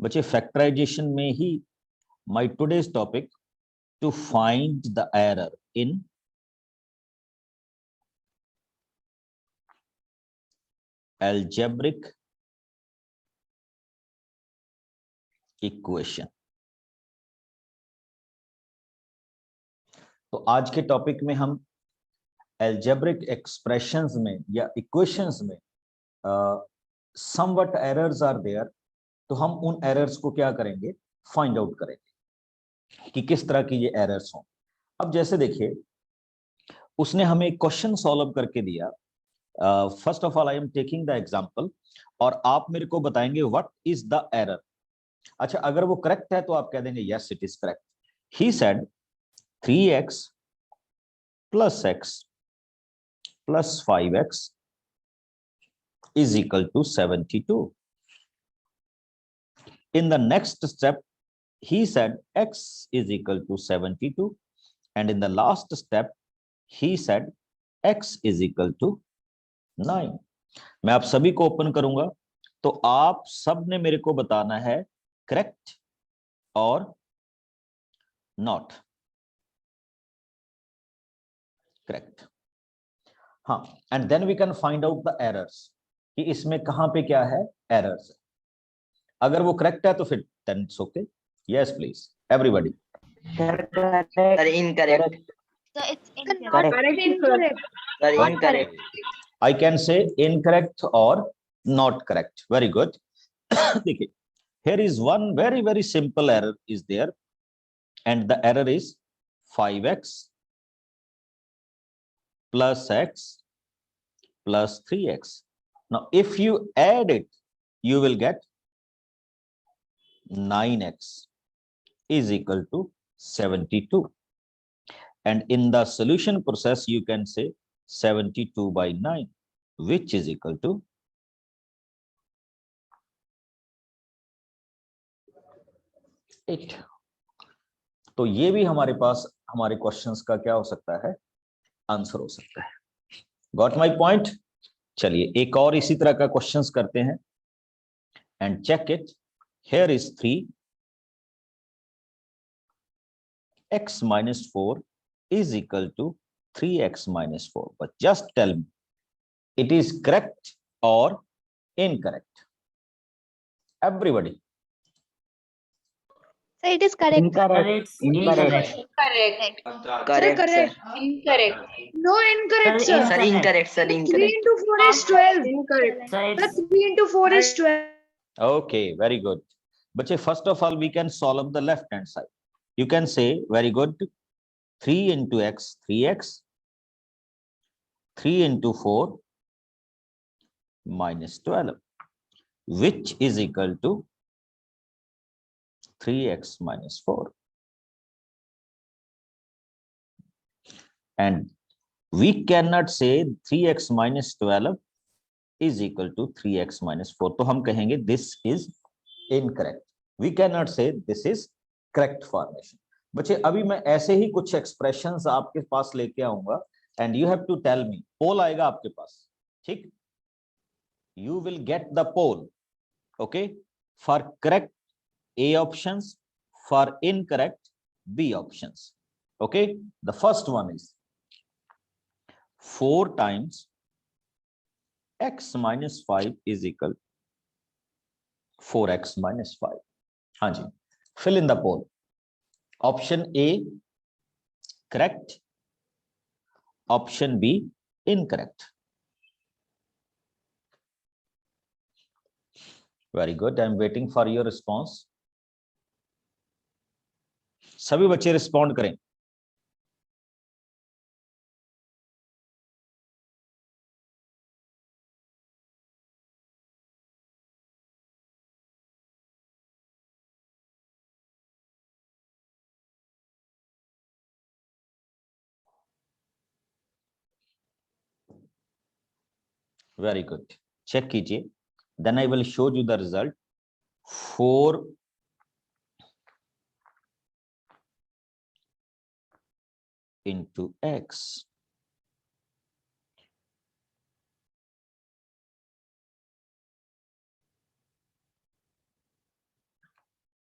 बच्चे फैक्टराइजेशन में ही my today's topic to find the error in algebraic equation. तो आज के टॉपिक में हम एल्जेब्रिक एक्सप्रेशंस में या इक्वेशंस में समवट एरर्स आर देयर, तो हम उन एरर्स को क्या करेंगे, फाइंड आउट करेंगे कि किस तरह की ये एरर्स हों। अब जैसे देखिए, उसने हमें एक क्वेश्चन सॉल्व करके दिया। First of all I am taking the example और आप मेरे को बताएंगे व्हाट इज द एरर। अच्छा, अगर वो करेक्ट है तो आप कह देंगे yes it is correct. He said 3x plus x plus 5x is equal to 72. In the next step, he said x is equal to 72, and in the last step, he said x is equal to 9. मैं आप सभी को open करूंगा, तो आप सब ने मेरे को बताना है करेक्ट और नॉट करेक्ट। हाँ, and then we can find out the errors कि इसमें कहां पे क्या है एरर्स। अगर वो करेक्ट है तो फिर then it's okay. Yes please everybody. Sir, incorrect. So it's Correct. incorrect. Sir, incorrect. I can say incorrect or not correct. Very good. देखिए, here is one very simple error is there, and the error is 5x plus x plus 3x. Now, if you add it, you will get 9x is equal to 72. And in the solution process, you can say 72 by 9, which is equal to 8. तो ये भी हमारे पास हमारे questions का क्या हो सकता है, आंसर हो सकता है। Got my point. चलिए एक और इसी तरह का क्वेश्चंस करते हैं and check it. Here is 3x minus 4 is equal to 3x minus 4, but just tell me it is correct or incorrect. Everybody. So it is correct. Incorrect. Incorrect. Correct. Correct, sir. Incorrect. No, incorrect, sir. Sir, incorrect, sir, 3 incorrect. into 4 is 12. Incorrect. Sir, Sir, it's 3 into 4 is 12. Okay, very good. But first of all, we can solve the left hand side. You can say, very good, 3 into x, 3x, 3 into 4 minus 12, which is equal to 3x minus 4. And we cannot say 3x minus 12 is equal to 3x minus 4. तो हम कहेंगे this is incorrect. We cannot say this is correct formation. बच्चे अभी मैं ऐसे ही कुछ expressions आपके पास लेके आऊंगा and you have to tell me. Poll आएगा आपके पास, ठीक? You will get the poll, okay, for correct A options, for incorrect B options. Okay, the first one is 4 times x minus 5 is equal 4x minus 5. हाँ जी, fill in the poll. Option A correct, option B incorrect. Very good, I am waiting for your response. सभी बच्चे respond करें। Very good, check कीजिए, then I will show you the result. 4 into x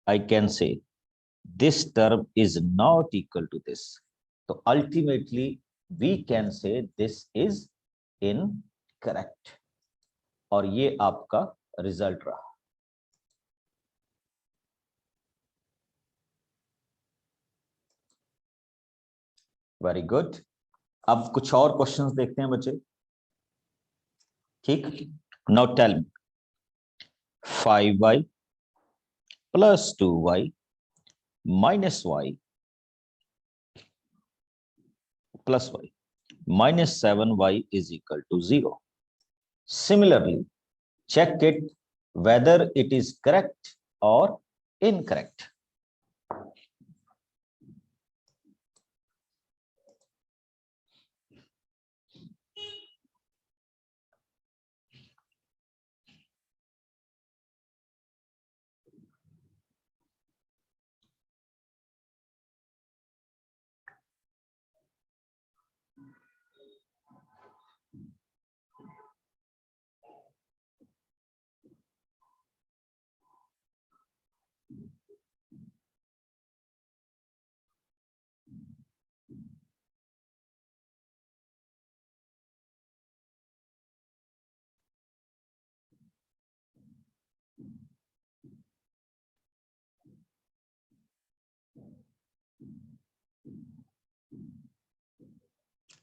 I can say this term is not equal to this. तो ultimately we can say this is incorrect. और ये आपका result रहा. Very good. अब कुछ और questions देखते हैं बच्चे. ठीक. Now tell me 5y plus 2y minus y plus y minus 7y is equal to 0. Similarly, check it whether it is correct or incorrect.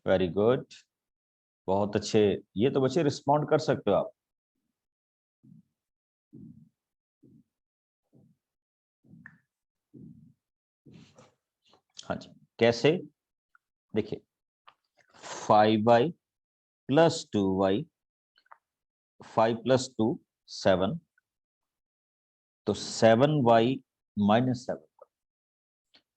Very good. बहुत अच्छे. ये तो बच्चे रिस्पॉन्ड कर सकते हो आप. हाँ जी. कैसे? देखिए 5y plus 2y, 5 plus 2 7, तो 7y minus 7.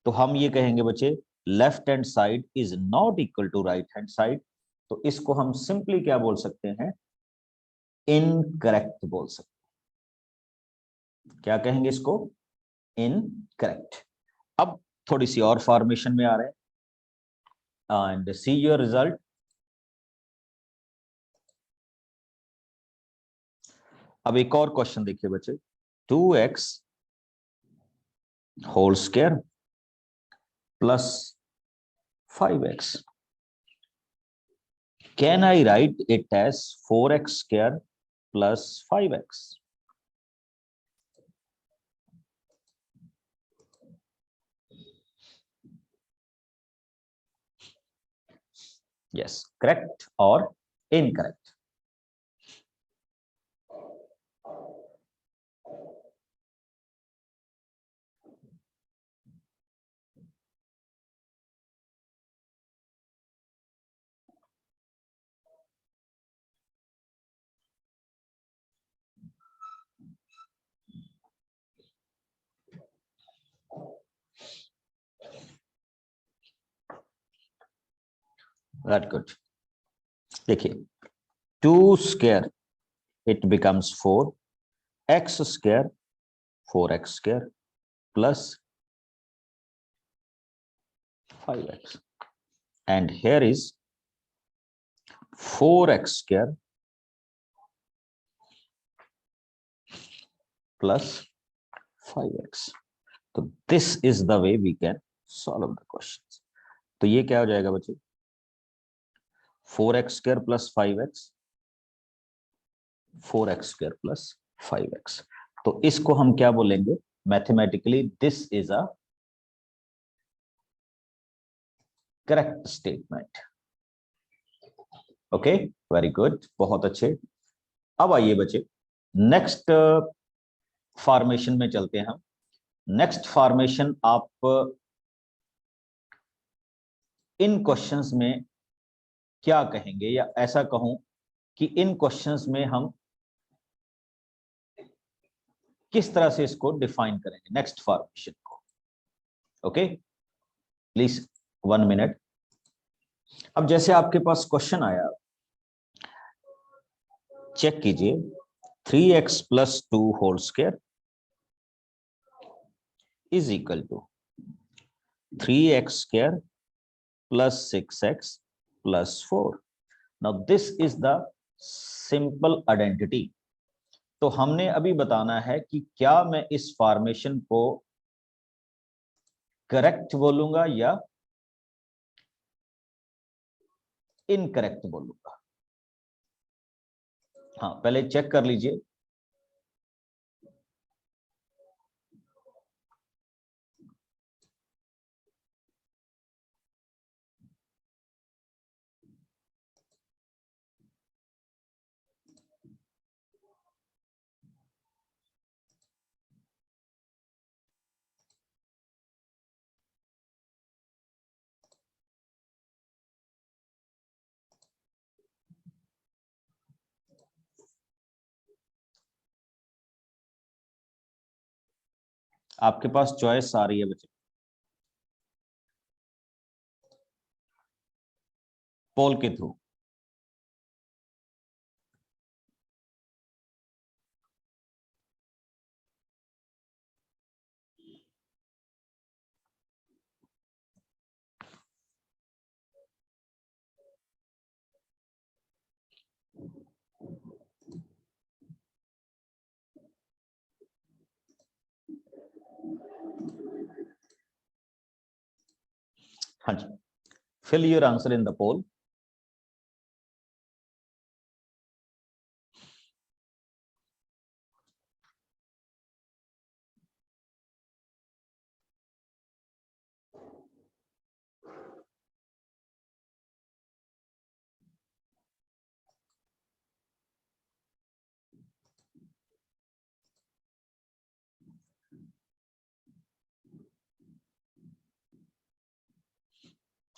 तो हम ये कहेंगे बच्चे left hand side is not equal to right hand side. तो इसको हम सिंपली क्या बोल सकते हैं? इनकरेक्ट बोल सकते हैं. क्या कहेंगे इसको? इनकरेक्ट. अब थोड़ी सी और फॉर्मेशन में आ रहे हैं एंड सी योर रिजल्ट. अब एक और क्वेश्चन देखिए बच्चे. 2x whole square plus 5x. Can I write it as 4x square plus 5x? Yes, correct or incorrect? That's good. देखिए 2 square it becomes 4, x square 4x square plus 5x, and here is 4x square plus 5x. तो this is the way we can solve the questions. तो ये क्या हो जाएगा बच्चे? 4x square plus 5x, 4x square plus 5x. तो इसको हम क्या बोलेंगे? Mathematically this is a correct statement. Okay, very good. बहुत अच्छे. अब आइए बच्चे नेक्स्ट फॉर्मेशन में चलते हैं हम. नेक्स्ट फॉर्मेशन आप इन क्वेश्चंस में क्या कहेंगे, या ऐसा कहूं कि इन क्वेश्चंस में हम किस तरह से इसको डिफाइन करेंगे नेक्स्ट फॉर्मेशन को. Okay, please 1 minute. अब जैसे आपके पास क्वेश्चन आया, चेक कीजिए. 3x plus 2 whole square is equal to 3x square plus 6x plus 4. Now this is the simple identity. तो हमने अभी बताना है कि क्या मैं इस फॉर्मेशन को करेक्ट बोलूंगा या इनकरेक्ट बोलूंगा? हाँ, पहले चेक कर लीजिए। आपके पास चॉइस आ रही है बच्चे, पोल के थ्रू। हाँ जी, fill your answer in the poll.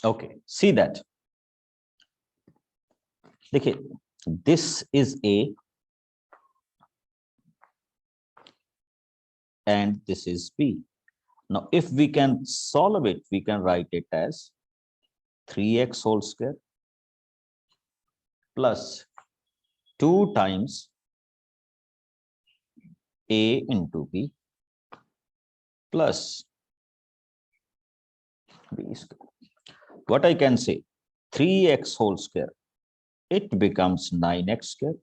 Okay, see that. देखिए, this is A and this is B. Now, if we can solve it, we can write it as 3x whole square plus 2 times A into B plus B square. What I can say, 3x whole square, it becomes 9x square.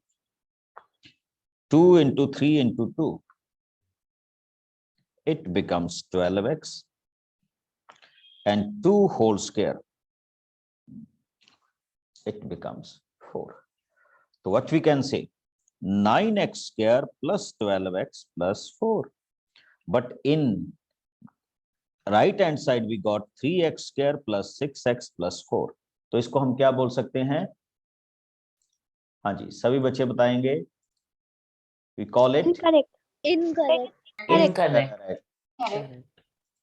2 into 3 into 2, it becomes 12x. And 2 whole square, it becomes 4. So what we can say, 9x square plus 12x plus 4. But in right hand side we got 3x square plus 6x plus 4. तो इसको हम क्या बोल सकते हैं? हाँ जी, सभी बच्चे बताएंगे। We call it Incorrect. Incorrect. Incorrect.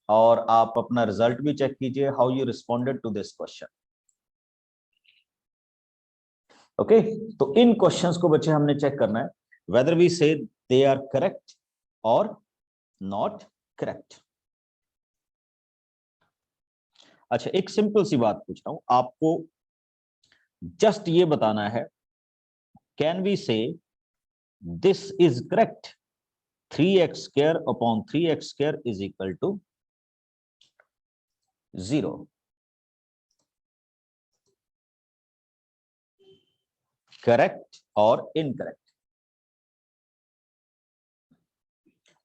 और आप अपना रिजल्ट भी चेक कीजिए, how you responded to this question. Okay, तो इन क्वेश्चंस को बच्चे हमने चेक करना है, वेदर वी से दे आर करेक्ट और नॉट करेक्ट। अच्छा, एक सिंपल सी बात पूछ रहा हूं आपको, जस्ट ये बताना है, can we say this is correct? 3x square upon 3x square is equal to 0. Correct और इनकरेक्ट?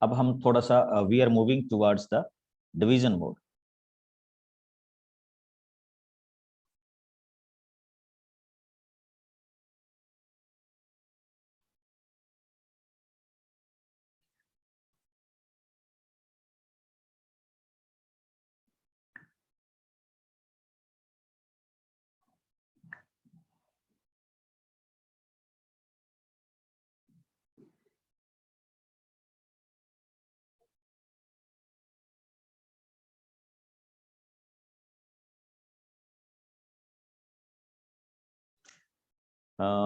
अब हम थोड़ा सा we are moving towards the division mode.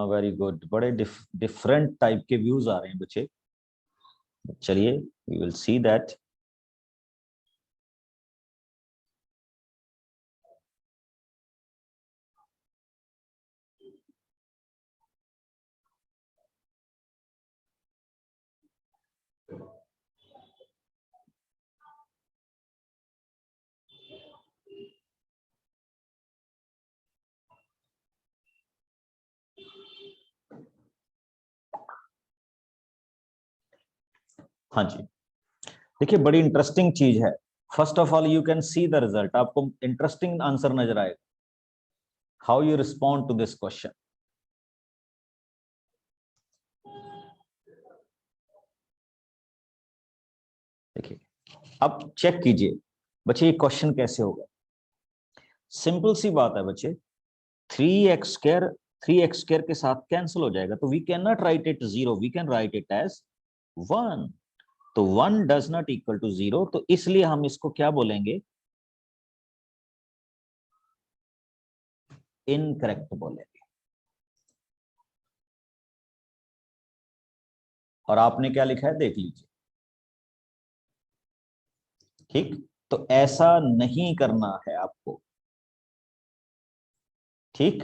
Very good, बड़े डिफरेंट टाइप के व्यूज आ रहे हैं बच्चे। चलिए, वी विल सी दैट। हाँ जी, देखिए बड़ी इंटरेस्टिंग चीज है, first of all you can see the result, आपको इंटरेस्टिंग आंसर नजर आएगा. How you respond to this question. देखिए, अब चेक कीजिए बच्चे ये क्वेश्चन कैसे होगा. सिंपल सी बात है बच्चे, 3x स्क्वायर के साथ कैंसिल हो जाएगा, तो we can not write it 0, we can write it as 1. तो 1 डज नॉट इक्वल टू 0, तो इसलिए हम इसको क्या बोलेंगे, इनकरेक्ट बोलेंगे. और आपने क्या लिखा है देख लीजिए. ठीक, तो ऐसा नहीं करना है आपको. ठीक,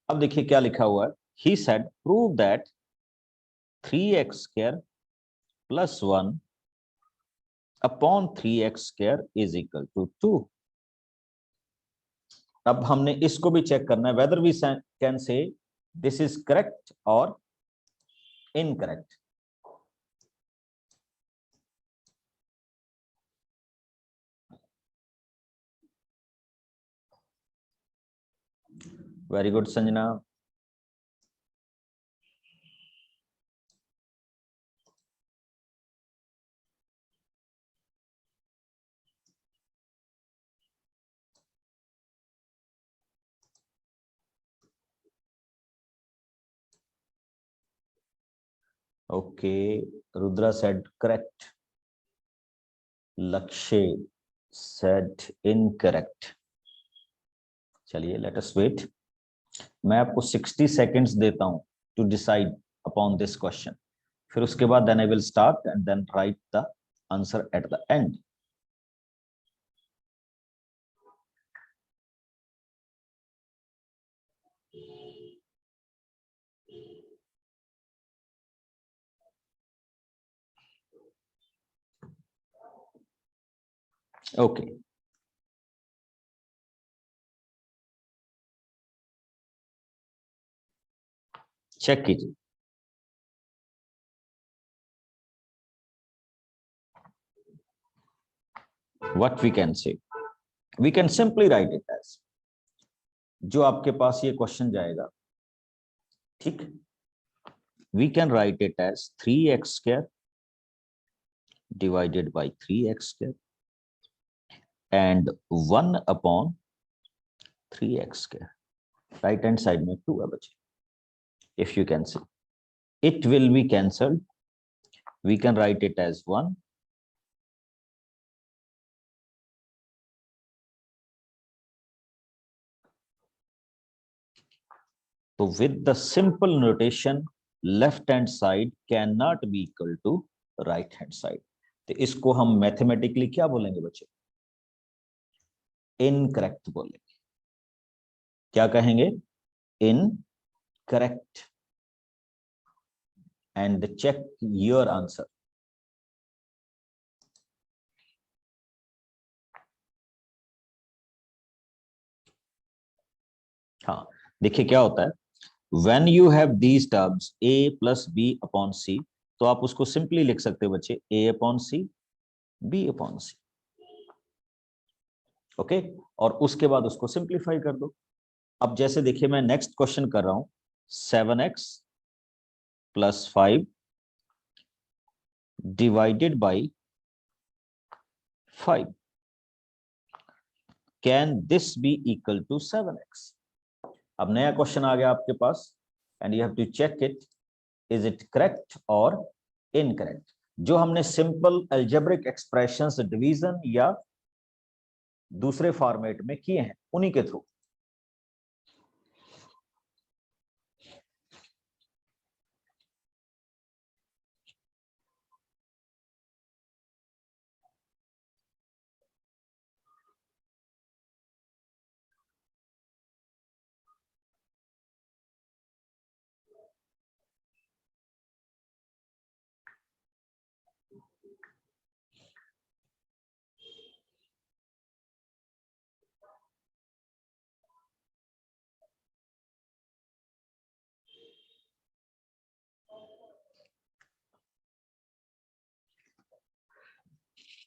अब देखिए क्या लिखा हुआ है. He said prove that 3x² + 1 upon 3x² is equal to 2. अब हमने इसको भी चेक करना है whether we can say this is correct और incorrect. Very good Sanjana. Okay, Rudra said correct, Lakshya said incorrect. चलिए लेट अस वेट. मैं आपको 60 सेकेंड्स देता हूं to decide upon this question. फिर उसके बाद then I will start and then write the answer eight the end. Okay, check कीजिए. What we can say, we can simply write it as, जो आपके पास ये क्वेश्चन जाएगा, ठीक, we can write it as 3x² divided by 3x² and 1 upon 3x². Right hand side में 2 है बच्चे. If you can see, it will be cancelled. We can write it as 1. So with the simple notation, left hand side cannot be equal to right hand side. तो इसको हम mathematically क्या बोलेंगे बच्चे, incorrect बोलेंगे. क्या कहेंगे, incorrect. And check your answer. हाँ, देखिए क्या होता है, when you have these terms a plus b upon c, तो आप उसको सिंपली लिख सकते हो बच्चे a upon c, b upon c. Okay, और उसके बाद उसको सिंप्लीफाई कर दो. अब जैसे देखिए मैं नेक्स्ट क्वेश्चन कर रहा हूं, 7x + 5 divided by 5, can this be equal to 7x. अब नया क्वेश्चन आ गया आपके पास and you have to check it, is it correct और इनकरेक्ट. जो हमने सिंपल अलजेब्रिक एक्सप्रेशंस डिवीजन या दूसरे फॉर्मेट में किए हैं उन्हीं के थ्रू.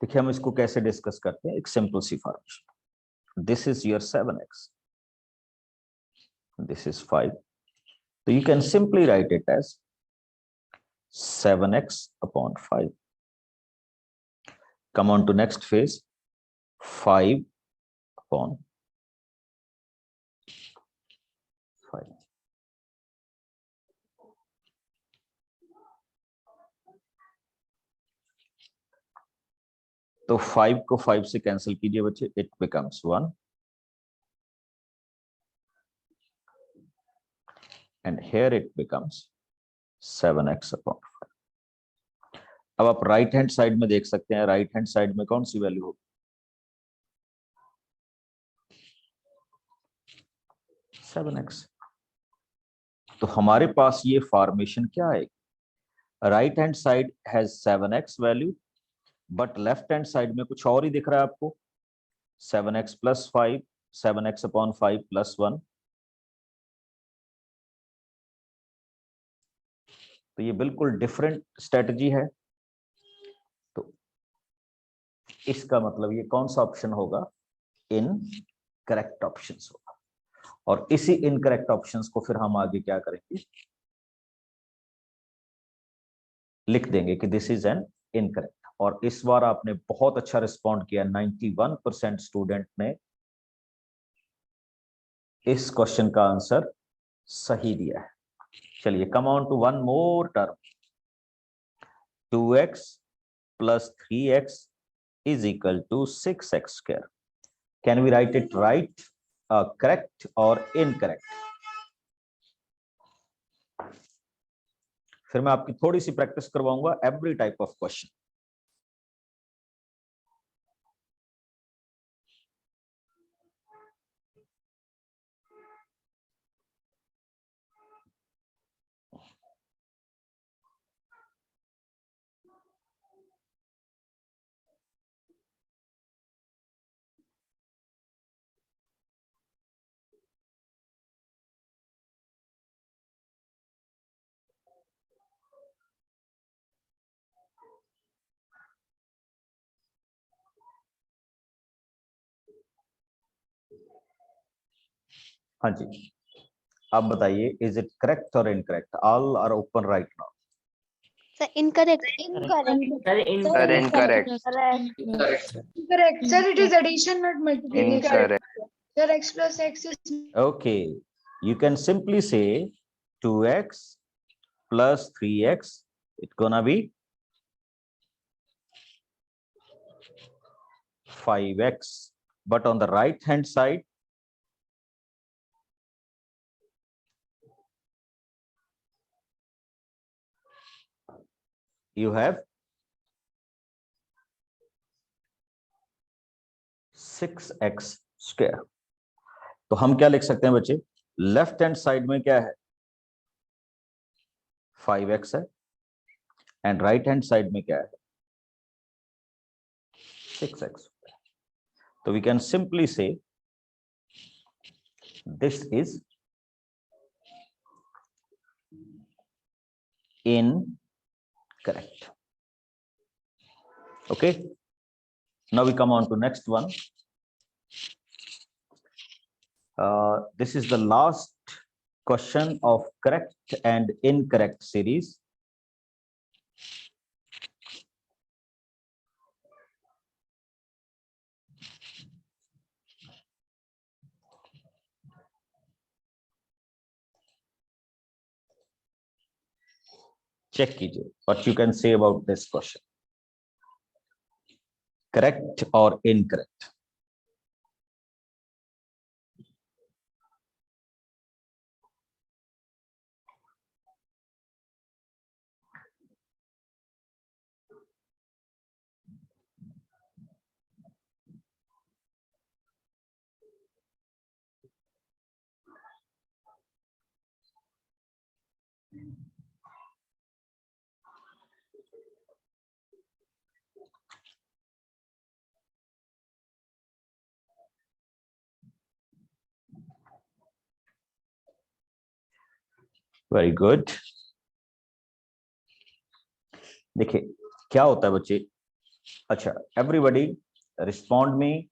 देखिए हम इसको कैसे डिस्कस करते हैं, एक सिंपल सी formation, this is your 7x, this is 5, so you can simply write it as 7x upon 5. Come on to next phase, 5 upon 5. तो 5 को 5 से कैंसिल कीजिए बच्चे, it becomes 1 and here it becomes 7x upon 5. अब आप right hand side में देख सकते हैं, राइट हैंड साइड में कौन सी वैल्यू होगी, 7x। तो हमारे पास ये फॉर्मेशन क्या है, right hand side has 7x value, but left hand side में कुछ और ही दिख रहा है आपको, 7x plus 5, 7x upon 5 plus 1। तो ये बिल्कुल डिफरेंट स्ट्रेटजी है। तो इसका मतलब ये कौन सा ऑप्शन होगा, इनकरेक्ट ऑप्शन होगा। और इसी इनकरेक्ट ऑप्शंस को फिर हम आगे क्या करेंगे, लिख देंगे कि दिस इज एन इनकरेक्ट। और इस बार आपने बहुत अच्छा रिस्पॉन्ड किया, 91% स्टूडेंट ने इस क्वेश्चन का आंसर सही दिया है। चलिए come on to one more term, 2x plus 3x is equal to 6x square. Can we write it right, correct or incorrect? फिर मैं आपकी थोड़ी सी प्रैक्टिस करवाऊंगा एवरी टाइप ऑफ क्वेश्चन। हाँ जी, आप बताइए, इज इट करेक्ट और incorrect? All are open right now. Sir, incorrect. Incorrect. Correct. Sir, it is addition, not multiplication. Incorrect. Sir, x plus x is Okay, you can simply say 2x plus 3x, it's gonna be 5x, but on the right hand side you have 6x square। तो हम क्या लिख सकते हैं बच्चे, left hand side में क्या है, 5x है, एंड राइट हैंड साइड में क्या है, 6x। तो वी कैन सिंपली से this is incorrect. Okay, now we come on to next one. This is the last question of correct and incorrect series. Check कीजिए what you can say about this question, correct or incorrect? Very good. देखिए क्या होता है बच्चे, अच्छा, everybody respond me.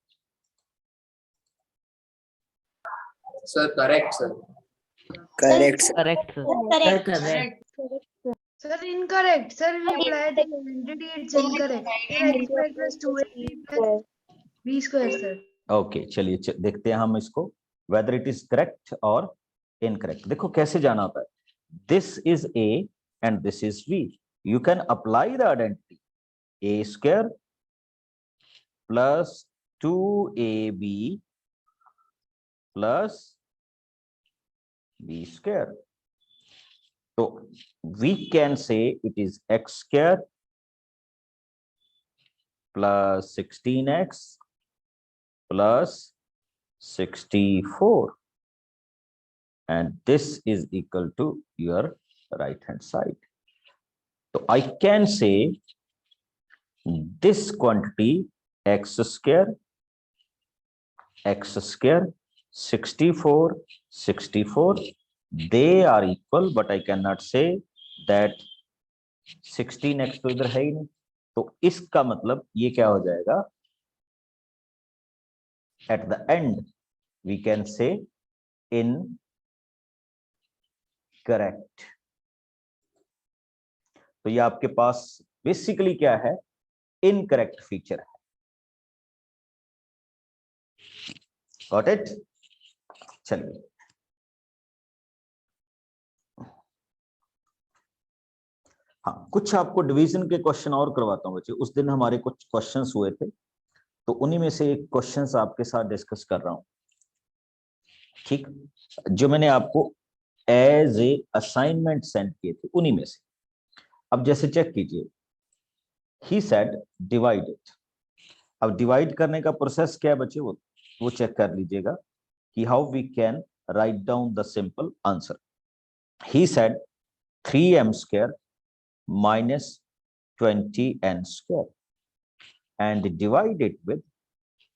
Sir, correct, sir. Correct, sir. Correct. Correct. Sir, incorrect. Sir, we applied the identity. It's incorrect. Sir, x square plus 2ab plus b square, sir. Okay चलिए देखते हैं हम इसको whether it is correct or incorrect. देखो कैसे जाना होता है. This is a and this is b. You can apply the identity. A square plus 2ab plus b square. So we can say it is x square plus 16x plus 64, and this is equal to your right hand side. So I can say this quantity x square 64 they are equal, but I cannot say that 16x तो इधर है ही नहीं, तो इसका मतलब ये क्या हो जाएगा, at the end we can say incorrect. तो ये आपके पास बेसिकली क्या है, इनकरेक्ट फीचर है. Got it. चलिए हाँ, कुछ आपको डिवीजन के क्वेश्चन और करवाता हूं बच्चे. उस दिन हमारे कुछ क्वेश्चंस हुए थे, तो उन्हीं में से एक क्वेश्चंस आपके साथ डिस्कस कर रहा हूं. ठीक, जो मैंने आपको एज ए असाइनमेंट सेंड किए थे उन्हीं में से. अब जैसे चेक कीजिए, ही सेड डिवाइड इट. अब डिवाइड करने का प्रोसेस क्या है बच्चे, वो चेक कर लीजिएगा कि how we can write down the simple answer. He said 3m square minus 20n square and divide it with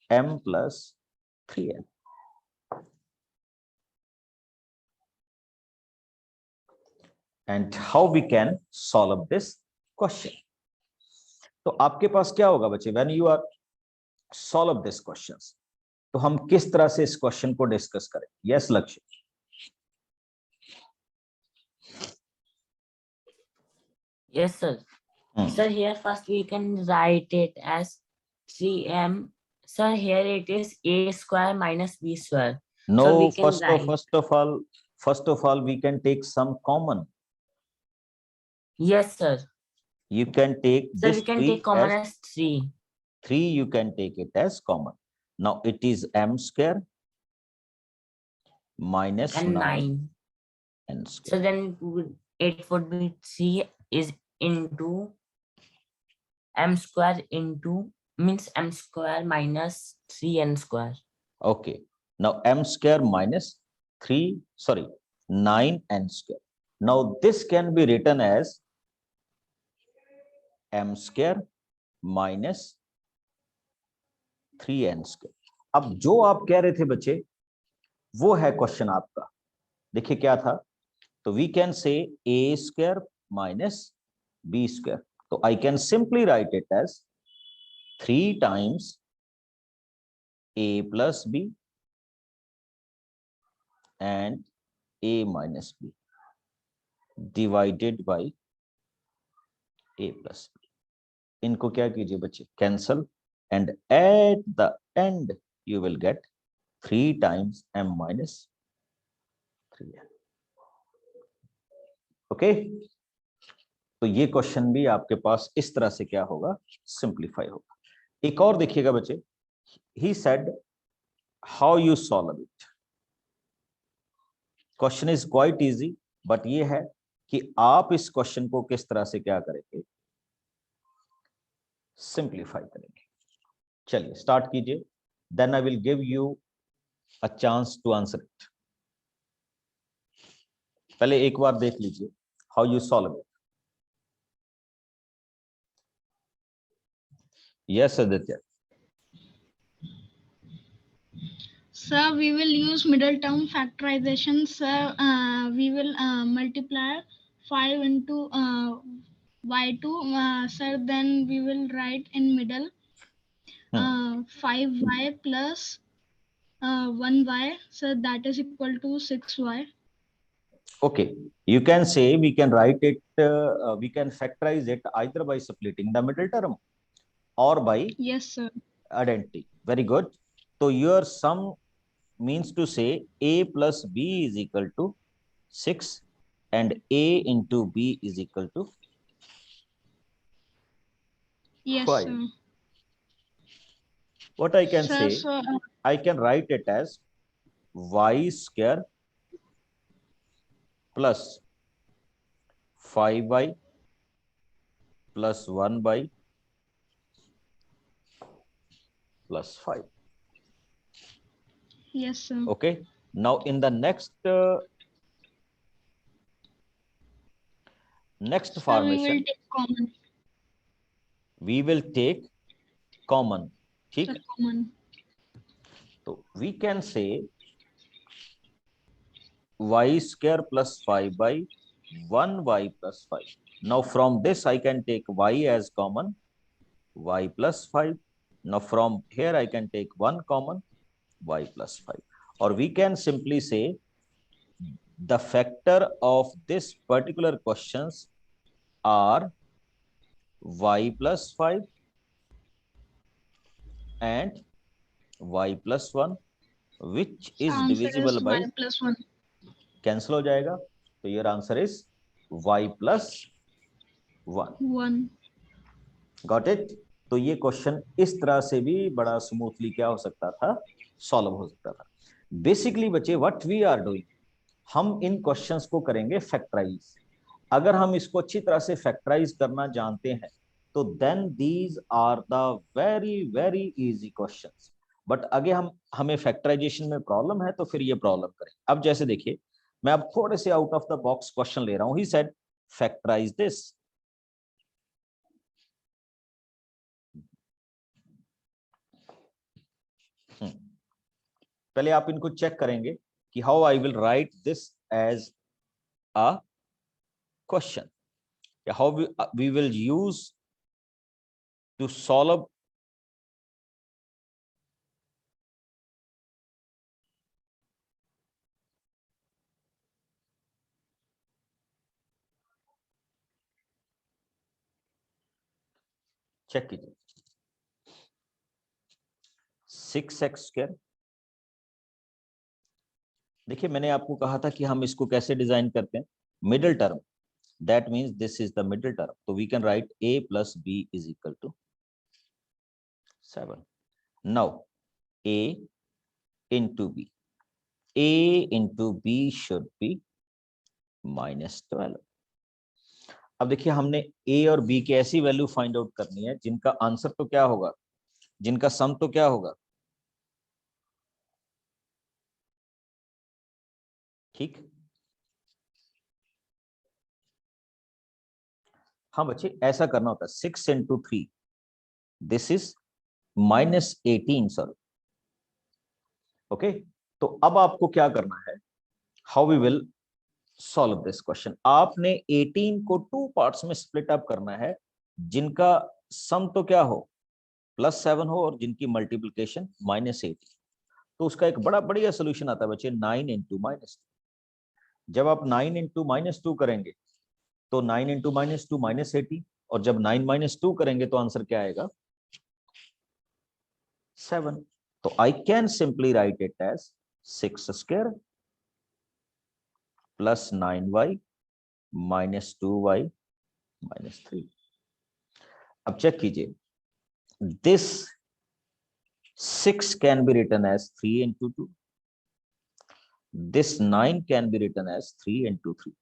m plus 3n. And how we can solve this question? तो आपके पास क्या होगा बच्चे, when you are solve this questions, तो हम किस तरह से इस क्वेश्चन को डिस्कस करें. यस लक्ष्य. Yes, sir. Sir, here first we can write it as 3m. Sir, here it is a square minus b square. No, so we can first of all, we can take some common. Yes, sir. You can take Sir, this we can take common as 3. 3 you can take it as common. Now it is m square minus And 9. n So square. then it would be 3 is into m square into means m square minus 3n square. Okay. Now m square minus 9n square. Now this can be written as m square minus 3n square. अब जो आप कह रहे थे बच्चे, वो है question आपका. देखिए क्या था, तो we can say a square minus b square. तो I can simply write it as 3 times a plus b and a minus b divided by a plus b. इनको क्या कीजिए बच्चे, cancel, and at the end you will get 3 times m minus 3n. Okay, तो ये question भी आपके पास इस तरह से क्या होगा, सिंप्लीफाई होगा. एक और देखिएगा बच्चे, he said how you solve it. Question is quite easy, but ये है कि आप इस क्वेश्चन को किस तरह से क्या करेंगे, सिंप्लीफाई करेंगे. चलिए स्टार्ट कीजिए, then I will give you a chance to answer it. पहले एक बार देख लीजिए how you solve it. Yes Aditya. Sir, we will use middle term factorization. Sir, we will multiply 5 into y2, sir, then we will write in middle 5y plus 1y, so that is equal to 6y. Okay, you can say we can write it, we can factorize it either by splitting the middle term or by Yes, sir. identity. Very good. So your sum means to say a plus b is equal to 6 and a into b is equal to Yes, 5. sir. What I can Sir, say, so I can write it as y square plus 5y plus 1y plus 5. yes, sir. Okay, now in the next Sir, we formation will take common. we will take common. ठीक, Sir, common. तो we can say y square plus 5 by 1y plus 5. Now from this I can take y as common, y plus 5. Now from here I can take 1 common, y plus 5. Or we can simply say the factor of this particular questions are y plus 5 and y plus 1, which is Answer divisible is by, y plus 1. cancel हो जाएगा, तो your answer is y plus 1. 1. Got it? तो ये question इस तरह से भी बड़ा स्मूथली क्या हो सकता था, सॉल्व हो सकता था. बेसिकली बच्चे व्हाट वी आर डूइंग, हम इन क्वेश्चंस को करेंगे फैक्टराइज. अगर हम इसको अच्छी तरह से फैक्टराइज करना जानते हैं तो then these are the very very easy questions. But अगर हमें फैक्टराइजेशन में प्रॉब्लम है तो फिर ये प्रॉब्लम करें. अब जैसे देखिए, मैं अब थोड़े से out of the box question ले रहा हूं. He said factorize this. पहले आप इनको चेक करेंगे कि how I will write this as a question, how we will use to solve check कीजिए. 6x स्क्वायर, देखिए मैंने आपको कहा था कि हम इसको कैसे डिजाइन करते हैं, middle term. That means this is the middle term, तो we can write a plus b is equal to 7. now a into b, a into b should be -12. अब देखिए हमने a और b की ऐसी वैल्यू फाइंड आउट करनी है जिनका आंसर तो क्या होगा, जिनका सम तो क्या होगा. ठीक, हाँ बच्चे ऐसा करना होता है. 6 into 3, this is -18 sir. Okay, तो अब आपको क्या करना है, how we will solve this question. आपने 18 को 2 पार्ट्स में स्प्लिट अप करना है जिनका सम तो क्या हो, +7 हो और जिनकी मल्टीप्लिकेशन -18. तो उसका एक बड़ा बढ़िया सोल्यूशन आता है बच्चे, 9 into -2. जब आप 9 into -2 करेंगे तो 9 into -2 -18, और जब 9 - 2 करेंगे तो आंसर क्या आएगा, 7. तो I can simply write it as 6 square plus 9y -2y -3. अब चेक कीजिए, this 6 can be written as 3 into 2. This 9 can be written as 3 into 3.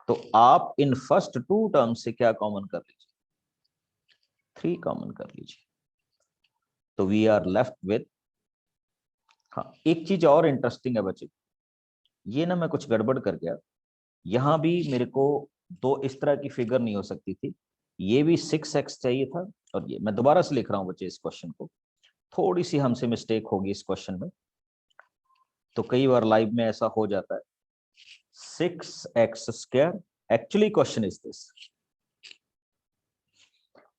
तो आप इन फर्स्ट 2 टर्म से क्या कॉमन कर लीजिए, 3 कॉमन कर लीजिए. तो वी आर लेफ्ट विद, हाँ एक चीज और इंटरेस्टिंग है बच्चे, ये ना मैं कुछ गड़बड़ कर गया. यहां भी मेरे को 2 इस तरह की फिगर नहीं हो सकती थी. ये भी 6x चाहिए था, और ये मैं दोबारा से लिख रहा हूं बच्चे इस क्वेश्चन को. थोड़ी सी हमसे मिस्टेक होगी इस क्वेश्चन में, तो कई बार लाइव में ऐसा हो जाता है. 6x square Actually question is this.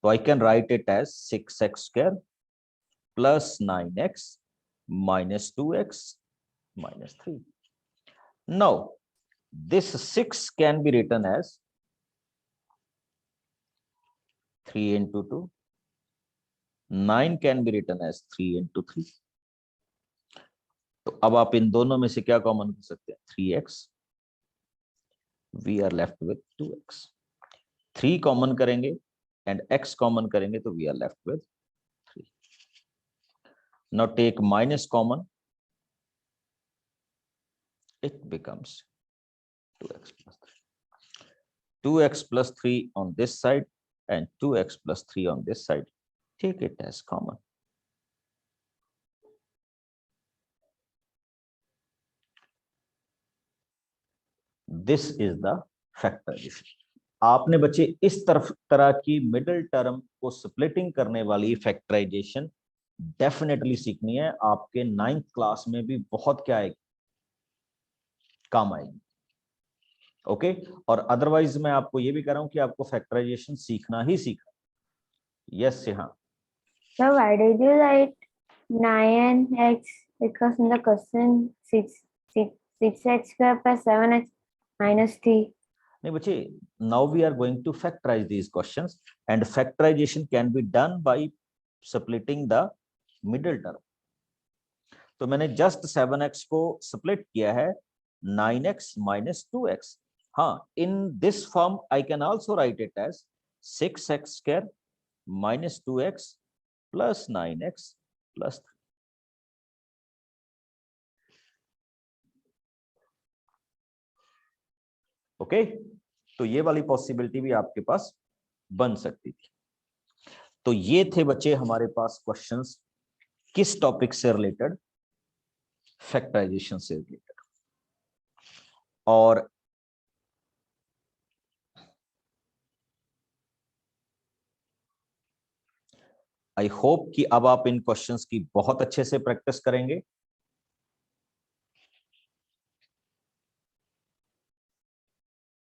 So I can write it as 6x square plus 9x minus 2x minus 3. Now this 6 can be written as 3 into 2. 9 can be written as 3 into 3. तो अब आप इन दोनों में से क्या common कर सकते हैं? 3x. We are left with 2x. 3 common करेंगे and x कॉमन करेंगे तो we are left with 3. Now take minus common. It becomes 2x plus 3. 2x plus 3 on this side and 2x plus 3 on this side. Take it as common. This is the factorization. आपने बच्चे इस तरह की middle term को splitting करने वाली factorisation definitely सीखनी है. आपके 9th क्लास में भी बहुत क्या आएगी, काम आएगी. ओके और अदरवाइज मैं आपको ये भी कह रहा हूं कि आपको फैक्टराइजेशन सीखना ही सीखना. यस हाँ. So why did you write 9x because in the question 6x square plus 7x minus 3? नहीं बच्चे, now we are going to factorize these questions and factorization can be done by splitting the middle term. तो मैंने just 7x को split किया है 9x minus 2x. हाँ, in this form I can also write it as 6x square minus 2x plus 9x plus 3. Okay तो ये वाली possibility भी आपके पास बन सकती थी. तो ये थे बच्चे हमारे पास क्वेश्चंस किस टॉपिक से रिलेटेड? फैक्टराइजेशन से रिलेटेड. और आई होप कि अब आप इन क्वेश्चंस की बहुत अच्छे से प्रैक्टिस करेंगे